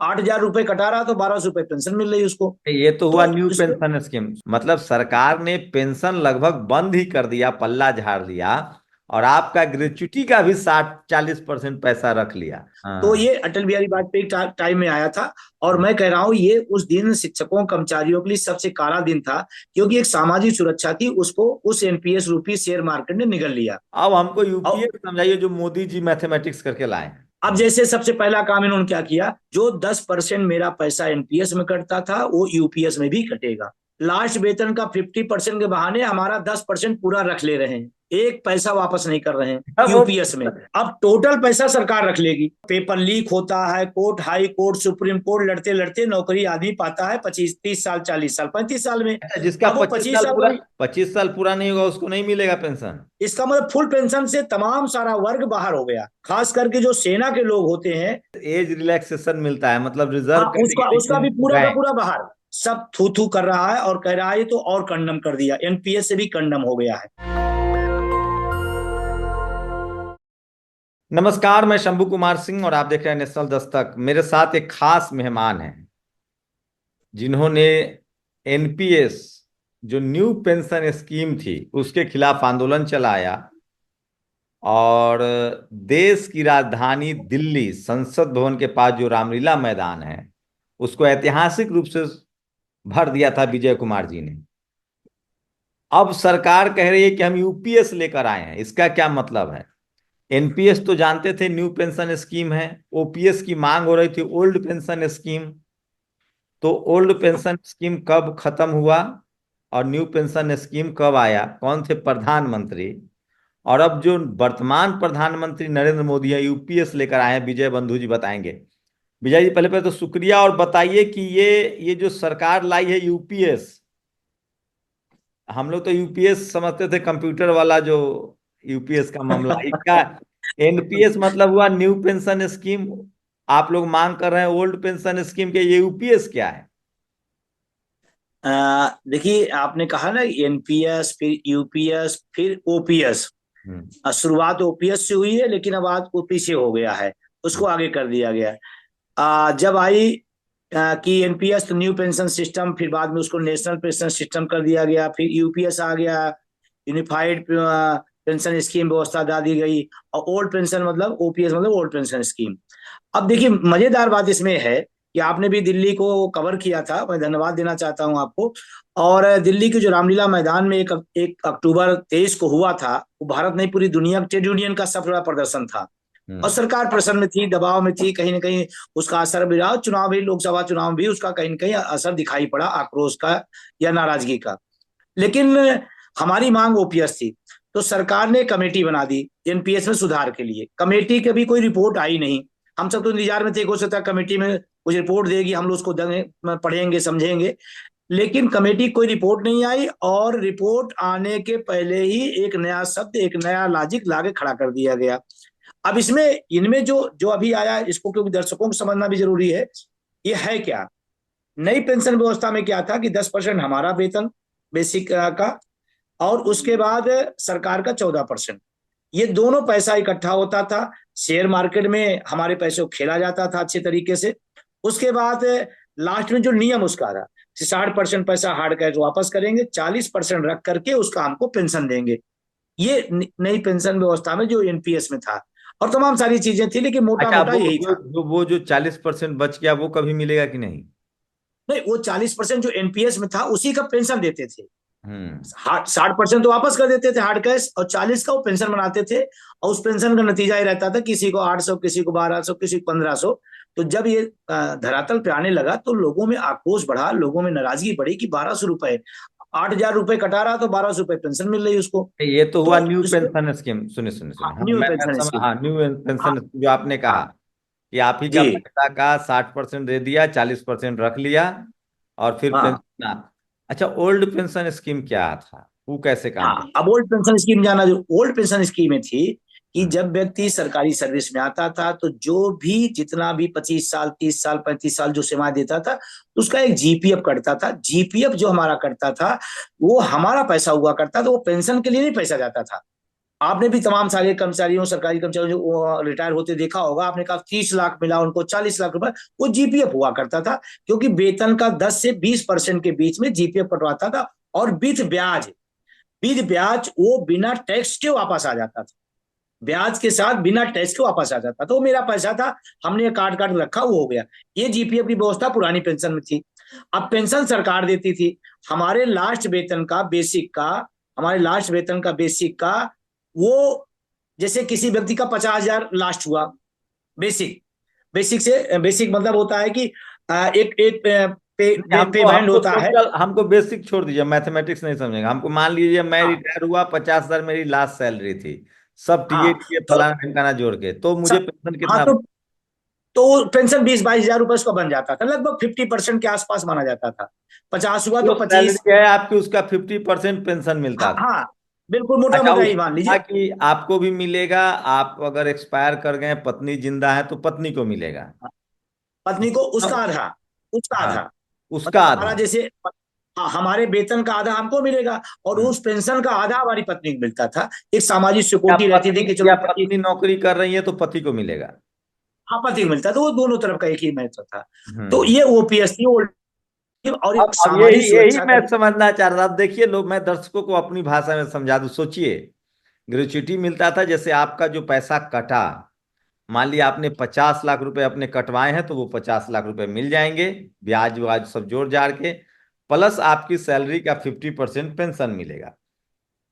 8,000 रुपए कटा रहा तो 1,200 रुपए पेंशन मिल रही उसको। ये तो हुआ तो न्यू इसमें पेंशन स्कीम, मतलब सरकार ने पेंशन लगभग बंद ही कर दिया, पल्ला झाड़ दिया। और आपका ग्रेच्युटी का भी 60-40% पैसा रख लिया। तो हाँ। ये अटल बिहारी वाजपेयी टाइम में आया था। और मैं कह रहा हूं ये उस दिन शिक्षकों कर्मचारियों के लिए सबसे काला दिन था, क्योंकि एक सामाजिक सुरक्षा थी, उसको उस एनपीएस रूपी शेयर मार्केट ने निगल लिया। अब हमको और यूपीएस समझाइए जो मोदी जी मैथमेटिक्स करके लाए हैं। अब जैसे सबसे पहला काम इन्होंने क्या किया, जो 10% मेरा पैसा एनपीएस में कटता था वो यूपीएस में भी कटेगा। लास्ट वेतन का 50% के बहाने हमारा 10% पूरा रख ले रहे हैं, एक पैसा वापस नहीं कर रहे हैं अब वो यूपीएस में। अब टोटल पैसा सरकार रख लेगी। पेपर लीक होता है, court, high court, supreme court लड़ते लड़ते नौकरी आदमी पाता है 25-30 साल, 40 साल, 35 साल में। अच्छा, जिसका अब वो पच्चीस पच्चीस साल साल पूरा में 25 साल पूरा नहीं होगा उसको नहीं मिलेगा पेंशन। इसका मतलब फुल पेंशन से तमाम सारा वर्ग बाहर हो गया, खास करके जो सेना के लोग होते हैं। एज रिलैक्सेशन मिलता है, मतलब रिजर्व हाँ, उसका कैटेगरी उसका भी जो पूरा का गए। पूरा बाहर। सब थू थू कर रहा है और कह रहा है ये तो और कंडम कर दिया, एनपीएस से भी कंडम हो गया है। नमस्कार, मैं शंभू कुमार सिंह और आप देख रहे हैं नेशनल दस्तक। मेरे साथ एक खास मेहमान हैं जिन्होंने एनपीएस, जो न्यू पेंशन स्कीम थी, उसके खिलाफ आंदोलन चलाया और देश की राजधानी दिल्ली संसद भवन के पास जो रामलीला मैदान है उसको ऐतिहासिक रूप से भर दिया था विजय कुमार जी ने। अब सरकार कह रही है कि हम यूपीएस लेकर आए हैं। इसका क्या मतलब है? एनपीएस तो जानते थे न्यू पेंशन स्कीम है, ओपीएस की मांग हो रही थी ओल्ड पेंशन स्कीम। तो ओल्ड पेंशन स्कीम कब खत्म हुआ और न्यू पेंशन स्कीम कब आया, कौन थे प्रधानमंत्री? और अब जो वर्तमान प्रधानमंत्री नरेंद्र मोदी है यूपीएस लेकर आए हैं, विजय बंधु जी बताएंगे। विजय जी, पहले पहले तो शुक्रिया, और बताइए कि ये जो सरकार लाई है यूपीएस, हम लोग तो यूपीएस समझते थे कंप्यूटर वाला जो यूपीएस का मामला, इसका एनपीएस मतलब हुआ न्यू पेंशन स्कीम। आप लोग मांग कर रहे हैं ओल्ड पेंशन स्कीम के, ये यूपीएस क्या है? देखिए, आपने कहा ना एनपीएस, फिर यूपीएस, फिर ओपीएस। हम्म। शुरुआत ओपीएस से हुई है, लेकिन अब आज ओपी से हो गया है, उसको आगे कर दिया गया है। जब आई कि एनपीएस तो न्यू पेंशन सिस्टम, फिर बाद में उसको नेशनल पेंशन सिस्टम कर दिया गया, फिर यूपीएस आ गया, यूनिफाइड पेंशन स्कीम व्यवस्था दा दी गई। और ओल्ड पेंशन मतलब ओपीएस मतलब ओल्ड पेंशन स्कीम। अब देखिए, मजेदार बात इसमें है कि आपने भी दिल्ली को कवर किया था, मैं धन्यवाद देना चाहता हूं आपको। और दिल्ली के जो रामलीला मैदान में 1 अक्टूबर 23 को हुआ था, वो भारत नहीं पूरी दुनिया ट्रेड यूनियन का सबसे बड़ा प्रदर्शन था। और हम्म। सरकार प्रसन्न में थी, दबाव में थी, कहीं ना कहीं उसका असर भी रहा। चुनाव भी, लोकसभा चुनाव भी उसका कहीं ना कहीं असर दिखाई पड़ा, आक्रोश का या नाराजगी का। लेकिन हमारी मांग ओपीएस थी, तो सरकार ने कमेटी बना दी एनपीएस में सुधार के लिए। कमेटी की भी कोई रिपोर्ट आई नहीं। हम सब तो इंतजार में थे, हो सकता है कमेटी में कुछ रिपोर्ट देगी, हम लोग उसको पढ़ेंगे, समझेंगे। लेकिन कमेटी कोई रिपोर्ट नहीं आई, और रिपोर्ट आने के पहले ही एक नया शब्द, एक नया लॉजिक लाके खड़ा कर दिया गया। अब इसमें इनमें जो जो अभी आया, इसको क्योंकि दर्शकों को समझना भी जरूरी है, ये है क्या। नई पेंशन व्यवस्था में क्या था कि 10% हमारा वेतन बेसिक का, और उसके बाद सरकार का 14%। ये दोनों पैसा इकट्ठा होता था, शेयर मार्केट में हमारे पैसे को खेला जाता था अच्छे तरीके से। उसके बाद लास्ट में जो नियम उसका था, 60% पैसा हार्ड कैश वापस करेंगे, 40% रख करके उसका हमको पेंशन देंगे। ये नई पेंशन व्यवस्था में जो एनपीएस में था, और तमाम सारी चीजें थी, लेकिन मोटा अच्छा, मोटा यही था। वो जो 40% बच गया वो कभी मिलेगा कि नहीं? नहीं, वो 40% जो एनपीएस में था उसी का पेंशन देते थे। हम्म। 60% तो वापस कर देते थे हार्ड कैश, और 40 का वो पेंशन बनाते थे। और उस पेंशन का नतीजा ही रहता था, किसी को 800, किसी को 1200, किसी को 1500। तो जब ये धरातल पे आने लगा तो लोगों में आक्रोश बढ़ा, लोगों में नाराजगी बढ़ी कि 1,200 रुपए, 8,000 रुपए कटा रहा तो 1,200 रुपए पेंशन मिल रही उसको। ये तो हुआ तो न्यू इसको, पेंशन स्कीम। सुनिए सुनिए हाँ, सुनिए, हाँ न्यू मैं पेंशन समझ, स्कीम। हाँ न्यू हाँ, पेंशन स्कीम जो आपने कहा हाँ, कि आप ही का जी, पैसा का 60% दे दिया, 40% रख लिया और फिर हाँ, पेंशन। अच्छा, ओल्ड पेंशन स्कीम क्या था, वो कैसे काम हाँ। करता? अब ओल्ड पेंशन स्कीम जाना, जो ओल्ड पेंशन स्कीम थी कि हम्म। जब व्यक्ति सरकारी सर्विस में आता था, तो जो भी जितना भी 25 साल, 30 साल, 35 साल जो सेवा देता था, उसका एक जीपीएफ कटता था। जीपीएफ जो हमारा कटता था, वो हमारा पैसा हुआ करता था, वो पेंशन के लिए नहीं पैसा जाता था। आपने भी तमाम सारे कर्मचारियों, सरकारी कर्मचारियों जो रिटायर होते देखा होगा, आपने कहा 30 लाख मिला उनको, 40 लाख रुपए, वो जीपीएफ हुआ करता था, क्योंकि वेतन का 10 से 20% के बीच में जीपीएफ कटवाता था, और विद ब्याज वो बिना टैक्स के वापस आ जाता था, ब्याज के साथ बिना टैक्स के वापस आ जाता था। तो मेरा पैसा था, हमने काट काट रखा, वो हो गया। ये जीपीएफ की व्यवस्था पुरानी पेंशन में थी। अब पेंशन सरकार देती थी। हमारे लास्ट वेतन का बेसिक का हमारे लास्ट वेतन का बेसिक का वो, जैसे किसी व्यक्ति का 50,000 लास्ट हुआ, बेसिक बेसिक मतलब होता है कि एक एक पे हमको बैंड हमको होता है। टोटल, हमको बेसिक छोड़ दीजिए, मैथमेटिक्स नहीं समझेगा। हमको मान लीजिए मैं हाँ रिटायर हुआ, 50,000 मेरी लास्ट सैलरी थी, सब टीए हाँ टीए तो फलाना ढिमकाना जोड़ के, तो मुझे पेंशन हाँ कितना? तो पेंशन 20-22 हजार रुपए उसका बन जाता था, लगभग 50% के आसपास माना जाता था। 50 हुआ तो जो 25। सैलरी है आपकी उसका 50% पेंशन हाँ मिलता था। हाँ, बिल्कुल मोटा अच्छा, मोटा ही मान उसका लीजिए। कि आपको भी मिलेगा, आप अगर एक्सपायर कर गए, पत्नी जिंदा है तो पत्नी को मिलेगा। पत्नी को उसका अब- आधा, उसका हाँ, आधा, उसका मतलब आधा। हमारा जैसे, हाँ, हमारे वेतन का आधा हमको मिलेगा, और हम्म। उस पेंशन का आधा हमारी पत्नी को मिलता था। एक सामाजिक या सिक्योरिटी रहती थी पत्नी कि चलो या पति, पत्नी नौकरी कर रही है तो पति को मिलेगा। हाँ पति को मिलता था, वो दोनों तरफ का एक ही महत्व था। तो हम्म। ये ओपीएस थी, और एक अब यही सामाजिक यही सुरक्षा का। मैं समझना चाह रहा था। अब देखिए, लोग, मैं दर्शकों को अपनी भाषा में समझा दूं। सोचिए, ग्रेच्युटी मिलता था, जैसे आपका जो पैसा कटा, मान लिया आपने 50 लाख रुपए अपने कटवाए हैं, तो वो 50 लाख रुपए मिल जाएंगे, ब्याज व्याज सब जोड़ जाड़ के, प्लस आपकी सैलरी का 50% पेंशन मिलेगा।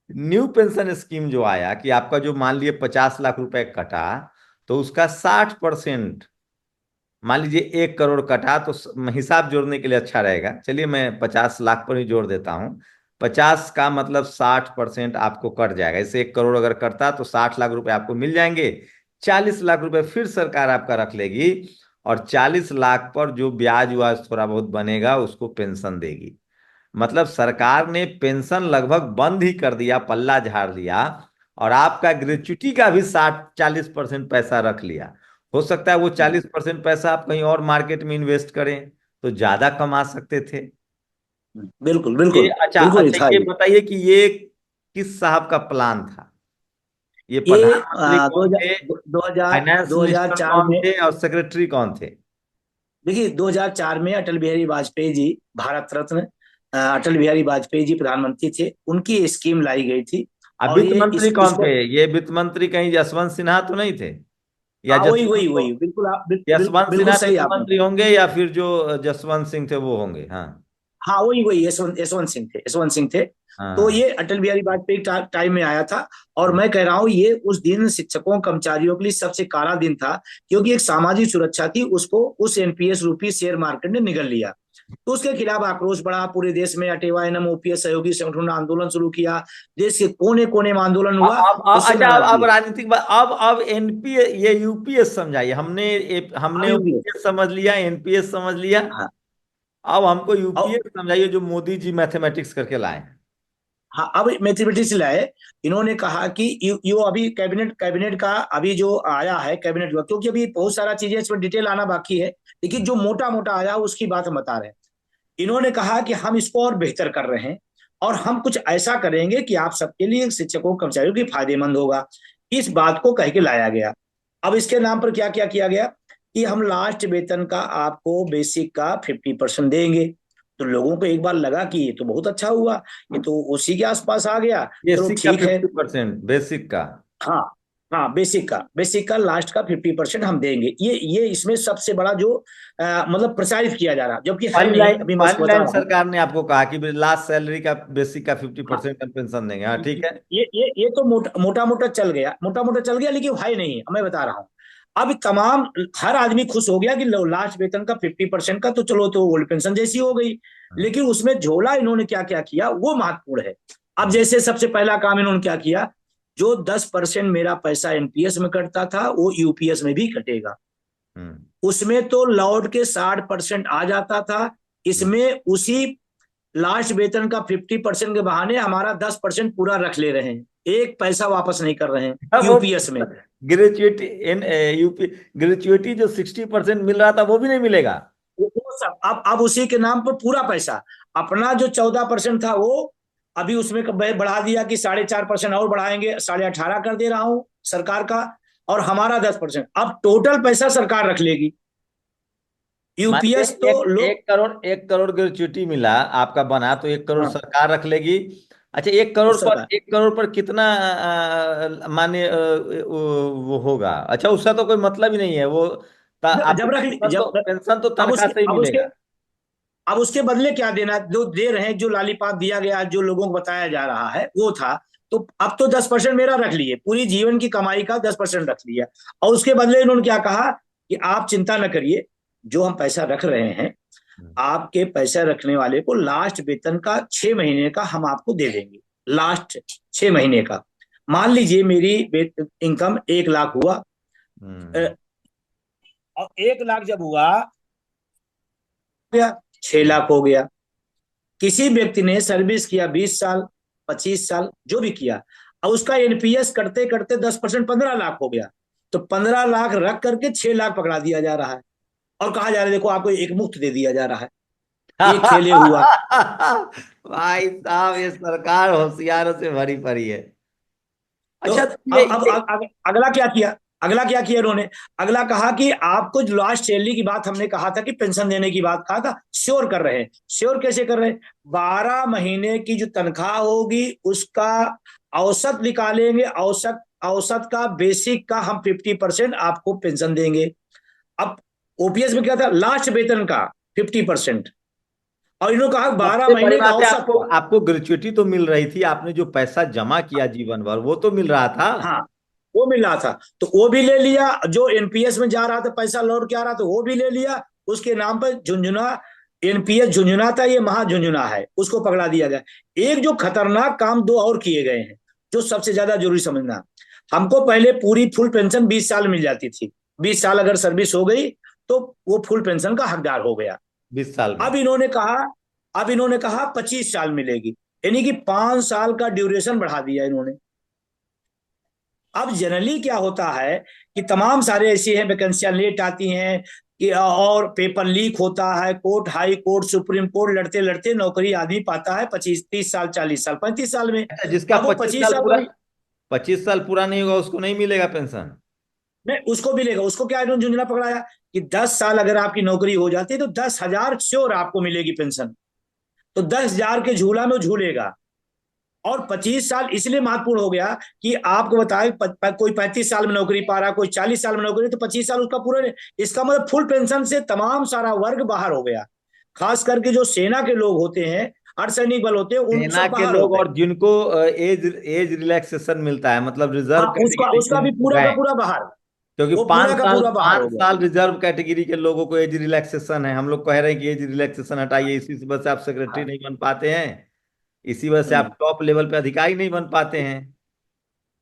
न्यू पेंशन स्कीम जो आया कि आपका जो मान लिए 50 लाख रुपए कटा, तो उसका 60%, मान लीजिए 1 करोड़ कटा, तो हिसाब जोड़ने के लिए अच्छा रहेगा, चलिए मैं 50 लाख पर ही जोड़ देता हूँ। 50 का मतलब 60% आपको कट जाएगा। इसे 1 करोड़ अगर कटता तो 60 लाख रुपए आपको मिल जाएंगे। 40 लाख रुपए फिर सरकार आपका रख लेगी, और 40 लाख पर जो ब्याज व्याज थोड़ा बहुत बनेगा उसको पेंशन देगी। मतलब सरकार ने पेंशन लगभग बंद ही कर दिया, पल्ला झाड़ दिया, और आपका ग्रेच्युटी का भी 60-40% पैसा रख लिया। हो सकता है वो 40% पैसा आप कहीं और मार्केट में इन्वेस्ट करें तो ज्यादा कमा सकते थे। बिल्कुल ये, बिल्कुल अच्छा बिल्कुल, ये अच्छा, था ये ये। बताइए कि ये किस साहब का प्लान था? ये ये प्रधानमंत्री दो कौन हजार थे, दो हजार फाइनेंस दो हजार मिनिस्टर चार कौन में थे, और सेक्रेटरी कौन थे? देखिए, 2004 में अटल बिहारी वाजपेयी जी, भारत रत्न अटल बिहारी वाजपेयी जी प्रधानमंत्री थे, उनकी स्कीम लाई गई थी। अब और वित्त ये मंत्री इस कौन इसको, थे? ये वित्त मंत्री कहीं जसवंत सिन्हा तो नहीं थे? या हाँ वही वही जसवंत वही, बिल्कुल आप यशवंत बिल्कुल सिन्हा सही वित्त आपने मंत्री कहा। होंगे, या फिर जो जसवंत सिंह थे वो होंगे। हाँ। हाँ वही वही, यशवंत सिंह थे। तो हाँ। ये अटल बिहारी वाजपेयी टाइम में आया था। और हाँ। मैं कह रहा हूँ, ये उस दिन शिक्षकों कर्मचारियों के लिए सबसे काला दिन था, क्योंकि एक सामाजिक सुरक्षा थी, उसको उस एनपीएस रूपी शेयर मार्केट ने निगल लिया। तो उसके खिलाफ आक्रोश बढ़ा पूरे देश में, अटेवा एनएम ओपीएस सहयोगी संगठनों ने आंदोलन शुरू किया, देश के कोने कोने में आंदोलन हुआ, उससे अच्छा, अब नाराजगी। राजनीतिक बात, अब एनपीएस, ये यूपीएस समझाइए। हमने अभी भी, ओपीएस समझ लिया, एनपीएस समझ लिया। हाँ। अब हमको और यूपीएस समझाइए, जो मोदी जी मैथमेटिक्स करके लाए हैं। हाँ, अब मैथमेटिक्स लाए। इन्होंने कहा कि यो अभी कैबिनेट का अभी जो आया है कैबिनेट का, क्योंकि अभी बहुत सारा चीजें इसमें डिटेल आना बाकी है, लेकिन जो मोटा मोटा आया उसकी बात हम बता रहे हैं। इन्होंने कहा कि हम इसको और बेहतर कर रहे हैं, और हम कुछ ऐसा करेंगे कि आप सबके लिए, शिक्षकों कर्मचारियों की फायदेमंद होगा। इस बात को कह के लाया गया। अब इसके नाम पर क्या क्या किया गया कि हम लास्ट वेतन का आपको बेसिक का 50% देंगे। तो लोगों को एक बार लगा कि ये तो बहुत अच्छा हुआ, ये तो उसी के आसपास आ गया, चलो बेसिक का ठीक है। 50%, बेसिक का। हाँ हाँ, बेसिक का लास्ट का 50% हम देंगे। ये इसमें सबसे बड़ा जो मतलब प्रचारित किया जा रहा, जबकि है पहली नहीं, लाइन, अभी मैं उसको पहली बता लाइन रहा हूँ। सरकार ने आपको कहा कि लास्ट सैलरी का, बेसिक का फिफ्टी हाँ, परसेंट हम पेंशन देंगे। हाँ, ठीक है। ये तो मोटा मोटा चल गया, मोटा मोटा चल गया, लेकिन है नहीं, मैं बता रहा हूँ। अब तमाम हर आदमी खुश हो गया कि लास्ट वेतन का 50% का, तो चलो तो ओल्ड पेंशन जैसी हो गई। हम्म। लेकिन उसमें झोला इन्होंने क्या क्या किया वो महत्वपूर्ण है। अब हम्म। जैसे सबसे पहला काम इन्होंने क्या किया, जो 10% मेरा पैसा एनपीएस में कटता था वो यूपीएस में भी कटेगा। हम्म। उसमें तो लौट के 60% आ जाता था, हम्म। इसमें उसी लास्ट वेतन का 50% के बहाने हमारा 10% पूरा रख ले रहे हैं, एक पैसा वापस नहीं कर रहे हैं अब वो यूपीएस में। ग्रेजुएटी इन यूपी, ग्रेजुएटी जो 60% मिल रहा था वो भी नहीं मिलेगा। वो सब अब उसी के नाम पर पूरा पैसा, अपना जो 14% था वो अभी उसमें बढ़ा दिया कि 4.5% और बढ़ाएंगे, 18.5 कर दे रहा हूं सरकार का, और हमारा 10%। अब टोटल पैसा सरकार रख लेगी। मानिए यूपीएस तो लोग, 1 करोड़ ग्रेच्युटी मिला आपका बना तो 1 करोड़ हाँ, सरकार रख लेगी। अच्छा, 1 करोड़ पर सरकार 1 करोड़ पर कितना माने वो होगा? अच्छा, उसका तो कोई मतलब ही नहीं है वो। आपको जब रख पेंशन तो अब तनख्वाह उसके से ही अब उसके मिलेगा। अब उसके बदले क्या देना, जो दे रहे हैं, जो लालीपाप दिया गया, जो लोगों को बताया जा रहा है वो था। तो अब तो 10% मेरा रख लिए, पूरी जीवन की कमाई का 10% रख लिया। और उसके बदले इन्होंने क्या कहा कि आप चिंता न करिए, जो हम पैसा रख रहे हैं, हम्म। आपके पैसा रखने वाले को लास्ट वेतन का 6 महीने का हम आपको दे देंगे। लास्ट 6 महीने का, मान लीजिए मेरी इनकम 1 लाख हुआ, हम्म। और 1 लाख जब हुआ गया, 6 लाख हो गया। किसी व्यक्ति ने सर्विस किया 20 साल, 25 साल, जो भी किया, और उसका एनपीएस करते करते 10%, 15 लाख हो गया। तो 15 लाख रख करके 6 लाख पकड़ा दिया जा रहा है, और कहा जा रहा है देखो आपको एक मुफ्त दे दिया जा रहा है। ये खेले हुआ। भाई साहब, ये सरकार होशियारों से भरी पड़ी है। तो अच्छा, तो अब अगला क्या किया, अगला क्या किया इन्होंने? अगला कहा कि आपको जो लास्ट सैलरी की बात हमने कहा था कि पेंशन देने की बात कहा था, श्योर कर रहे हैं। श्योर कैसे कर रहे हैं? 12 महीने की जो तनख्वाह होगी उसका औसत निकालेंगे, औसत औसत का, बेसिक का हम 50% आपको पेंशन देंगे। अब ओपीएस में क्या था, लास्ट वेतन का 50%, और इन्होंने कहा बारह सबसे बड़ी महीने का बात है, औसत आपको का। आपको ग्रेच्युटी तो मिल रही थी, आपने जो पैसा जमा किया जीवन भर वो तो मिल रहा था। हाँ, वो मिल रहा था, तो वो भी ले लिया। जो एनपीएस में जा रहा था, पैसा लौट के आ रहा था, वो भी ले लिया। उसके नाम पर झुंझुना, एनपीएस झुंझुना था, ये महा झुंझुना है, उसको पकड़ा दिया गया। एक जो खतरनाक काम दो और किए गए हैं, जो सबसे ज्यादा जरूरी समझना। हमको पहले पूरी फुल पेंशन 20 साल मिल जाती थी। 20 साल अगर सर्विस हो गई तो वो फुल पेंशन का हकदार हो गया। 20 साल में। अब इन्होंने कहा अब इन्होंने कहा 25 साल मिलेगी, यानी कि 5 साल का ड्यूरेशन बढ़ा दिया इन्होंने। अब जनरली क्या होता है कि तमाम सारे ऐसी हैं, वैकेंसियां लेट आती हैं कि, और पेपर लीक होता है, court, high court, supreme court, लड़ते लड़ते नौकरी आदमी पाता है 25, 30 साल, 40 साल, 35 साल में। अच्छा, जिसका अब वो पच्चीस पच्चीस साल साल पूरा पूरी 25 साल पूरा नहीं होगा उसको नहीं मिलेगा पेंशन। नहीं, उसको मिलेगा। उसको क्या इन्होंने झुंझुना पकड़ाया कि 10 साल अगर आपकी नौकरी हो जाती है तो 10,000 श्योर आपको मिलेगी पेंशन। तो 10,000 के झूला में झूलेगा। और 25 साल इसलिए महत्वपूर्ण हो गया कि आपको बताए, कोई 35 साल में नौकरी पा रहा, कोई 40 साल में नौकरी, तो 25 साल उसका पूरा नहीं। इसका मतलब फुल पेंशन से तमाम सारा वर्ग बाहर हो गया। खास करके जो सेना के लोग होते हैं, अर्धसैनिक बल होते हैं, उन सेना सब के बाहर हो लोग गए। और जिनको एज एज रिलैक्सेशन मिलता है, मतलब रिजर्व हाँ, उसका कैटेगरी के उसका भी लोग पूरा का गए। पूरा बाहर। क्योंकि वो पूरा पांच का साल पूरा बाहर पांच हो गया। साल रिजर्व कैटेगरी के लोगों को एज रिलैक्सेशन है। हम लोग कह रहे हैं कि एज रिलैक्सेशन हटाइए, इसी वजह से आप सेक्रेटरी हाँ। नहीं बन पाते हैं, इसी वजह से आप टॉप लेवल पे अधिकारी नहीं बन पाते हैं।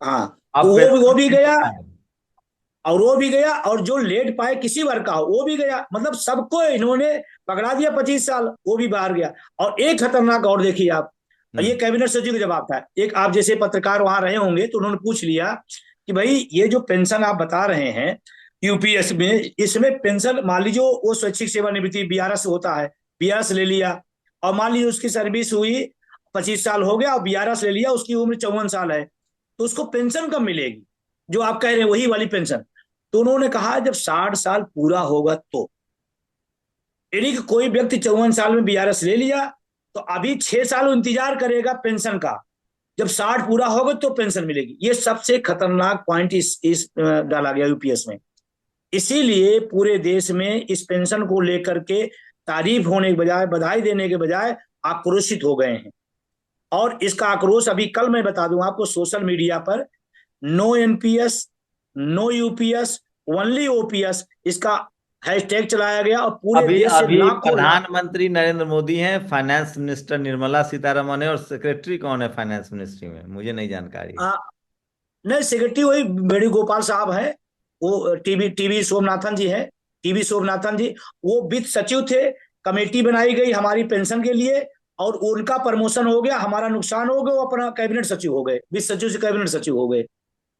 हाँ, तो अब वो पेंशन भी नहीं गया, मिलता है। और वो भी गया, और जो लेट पाए किसी वर्ग का हो वो भी गया। मतलब सबको इन्होंने पकड़ा दिया 25 साल, वो भी बाहर गया। और एक खतरनाक और देखिए आप, ये हम्म। कैबिनेट सचिव का जवाब था। एक आप जैसे पत्रकार वहां रहे होंगे तो उन्होंने पूछ लिया कि भाई ये जो पेंशन आप बता रहे हैं यूपीएस में, इसमें पेंशन, मान लीजिए वो स्वैच्छिक सेवानिवृत्ति बीआरएस होता है, बीआरएस ले लिया, और मान लीजिए उसकी सर्विस हुई, 25 साल हो गया और बीआरएस ले लिया, उसकी उम्र 54 साल है, तो उसको पेंशन कब मिलेगी? जो आप कह रहे हैं वही वाली पेंशन। तो उन्होंने कहा जब 60 साल पूरा होगा तो, यानी कि कोई व्यक्ति 54 साल में बीआरएस ले लिया तो अभी 6 साल इंतजार करेगा पेंशन का, जब 60 पूरा होगा तो पेंशन मिलेगी। ये सबसे खतरनाक पॉइंट इस डाला गया यूपीएस में। इसीलिए पूरे देश में इस पेंशन को लेकर के तारीफ होने के बजाय, बधाई देने के बजाय आक्रोशित हो गए हैं। और इसका आक्रोश अभी कल मैं बता दूं आपको, सोशल मीडिया पर no NPS, no UPS, only OPS, इसका हैशटैग चलाया गया, और पूरे अभी देश से अभी लाखों लाख। प्रधानमंत्री नरेंद्र मोदी हैं, फाइनेंस मिनिस्टर निर्मला सीतारमण है, और सेक्रेटरी कौन है फाइनेंस मिनिस्ट्री में? मुझे नहीं जानकारी है। आ, नहीं, सेक्रेटरी वही वेणुगोपाल साहब है, वो टीवी टीवी सोमनाथन जी है, टीवी सोमनाथन जी। वो वित्त सचिव थे, कमेटी बनाई गई हमारी पेंशन के लिए, और उनका प्रमोशन हो गया, हमारा नुकसान हो गया, वो अपना कैबिनेट सचिव हो गए, वित्त सचिव से कैबिनेट सचिव हो गए,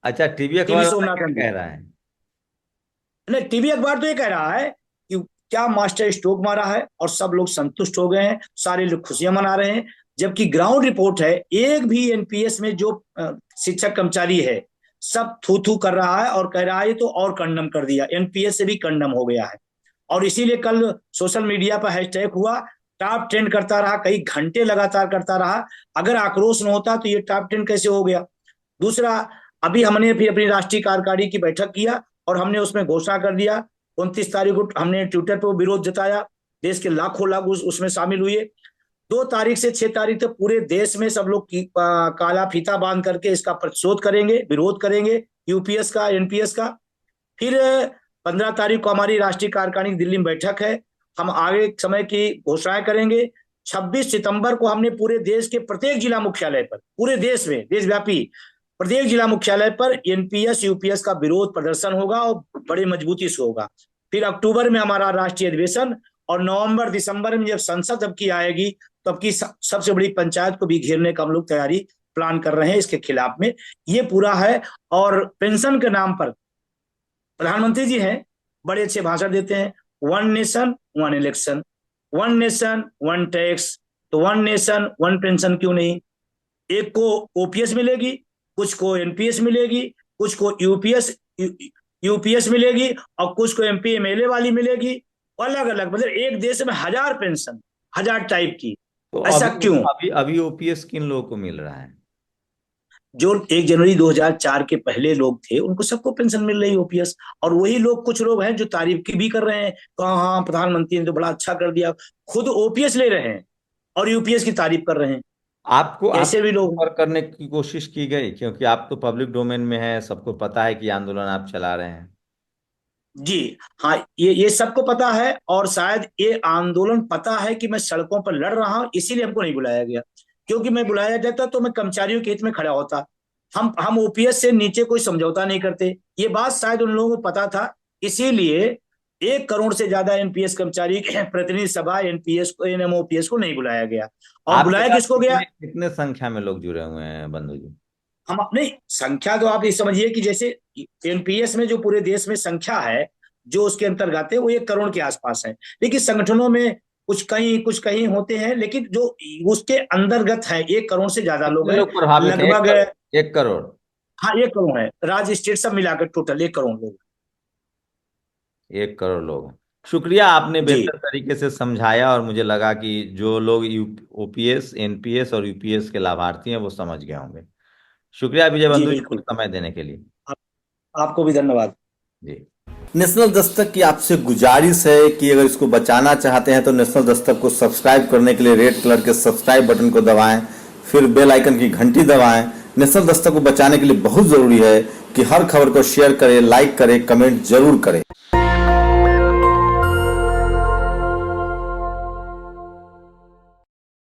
अच्छा, टीवी टीवी अखबार वाला क्या सोमनाथन जी। कह रहा है? नहीं, टीवी अखबार तो ये कह रहा है कि क्या मास्टर स्ट्रोक मारा है, और सब लोग संतुष्ट हो गए हैं, सारे लोग खुशियां मना रहे हैं। जबकि ग्राउंड रिपोर्ट है, एक भी एनपीएस में जो शिक्षक कर्मचारी है सब थू थू कर रहा है और कह रहा है तो और कंडम कर दिया, एनपीएस से भी कंडम हो गया है। और इसीलिए कल सोशल मीडिया पर हैशटैग हुआ, टॉप ट्रेंड करता रहा, कई घंटे लगातार करता रहा। अगर आक्रोश न होता तो ये टॉप ट्रेंड कैसे हो गया। दूसरा, अभी हमने फिर अपनी राष्ट्रीय कार्यकारिणी की बैठक किया और हमने उसमें घोषणा कर दिया, 29 तारीख को हमने ट्विटर पर विरोध जताया, देश के लाखों लोग उसमें शामिल हुए। 2 तारीख से 6 तारीख तक पूरे देश में सब लोग काला फीता बांध करके इसका प्रतिशोध करेंगे, विरोध करेंगे यूपीएस का, एनपीएस का। फिर 15 तारीख को हमारी राष्ट्रीय कार्यकारिणी दिल्ली में बैठक है, हम आगे समय की घोषणाएं करेंगे। 26 सितंबर को हमने पूरे देश के प्रत्येक जिला मुख्यालय पर, पूरे देश में, देशव्यापी प्रत्येक जिला मुख्यालय पर एनपीएस यूपीएस का विरोध प्रदर्शन होगा और बड़ी मजबूती से होगा। फिर अक्टूबर में हमारा राष्ट्रीय अधिवेशन और नवंबर दिसंबर में जब संसद अब की आएगी तो अब की सबसे बड़ी पंचायत को भी घेरने का हम लोग तैयारी प्लान कर रहे हैं इसके खिलाफ में। ये पूरा है। और पेंशन के नाम पर प्रधानमंत्री जी हैं, बड़े अच्छे भाषण देते हैं, 1 नेशन 1 इलेक्शन, 1 नेशन 1 टैक्स, तो 1 नेशन 1 पेंशन क्यों नहीं। एक को ओपीएस मिलेगी, कुछ को एनपीएस मिलेगी, कुछ को यूपीएस मिलेगी और कुछ को एमपी एमएलए वाली मिलेगी, अलग अलग। मतलब एक देश में 1000 पेंशन, 1000 टाइप की। तो ऐसा क्यों? अभी ओपीएस किन लोगों को मिल रहा है? जो 1 जनवरी 2004 के पहले लोग थे उनको सबको पेंशन मिल रही ओपीएस। और वही लोग, कुछ लोग हैं जो तारीफ की भी कर रहे हैं, कहा हाँ प्रधानमंत्री ने तो बड़ा अच्छा कर दिया, खुद ओपीएस ले रहे हैं और यूपीएस की तारीफ कर रहे हैं। आपको ऐसे भी लोग करने की कोशिश की गई, क्योंकि आप तो पब्लिक डोमेन में है, सबको पता है कि आंदोलन आप चला रहे हैं। जी हाँ, ये सबको पता है और शायद ये आंदोलन पता है कि मैं सड़कों पर लड़ रहा हूं, इसीलिए हमको नहीं बुलाया गया। क्योंकि मैं बुलाया जाता तो मैं कर्मचारियों के हित में खड़ा होता। हम ओपीएस से नीचे कोई समझौता नहीं करते, ये बात शायद उन लोगों को पता था। इसीलिए 1 करोड़ से ज्यादा एनपीएस कर्मचारी प्रतिनिधि सभा एनपीएस को, एनएमओपीएस को नहीं बुलाया गया। और बुलाया किसको गया? कितने संख्या में लोग जुड़े हुए हैं बंधु जी? हम अपनी संख्या तो आप ये समझिए कि जैसे एनपीएस में जो पूरे देश में संख्या है जो उसके अंतर्गत है वो 1 करोड़ के आसपास है। लेकिन संगठनों में कुछ कहीं होते हैं, लेकिन जो उसके अंतर्गत है 1 करोड़ से ज्यादा लोग हैं लगभग। 1 करोड़? हाँ 1 करोड़ है, राज्य स्टेट सब मिलाकर टोटल 1 करोड़ लोग। 1 करोड़ लोग। शुक्रिया, आपने बेहतर तरीके से समझाया और मुझे लगा कि जो लोग ओपीएस, एनपीएस और यूपीएस के लाभार्थी हैं वो समझ गए होंगे। शुक्रिया विजय बंधु जी, समय देने के लिए। आपको भी धन्यवाद जी। नेशनल दस्तक की आपसे गुजारिश है कि अगर इसको बचाना चाहते हैं तो नेशनल दस्तक को सब्सक्राइब करने के लिए रेड कलर के सब्सक्राइब बटन को दबाएं, फिर बेल आइकन की घंटी दबाएं। नेशनल दस्तक को बचाने के लिए बहुत जरूरी है कि हर खबर को शेयर करें, लाइक करें, कमेंट जरूर करें।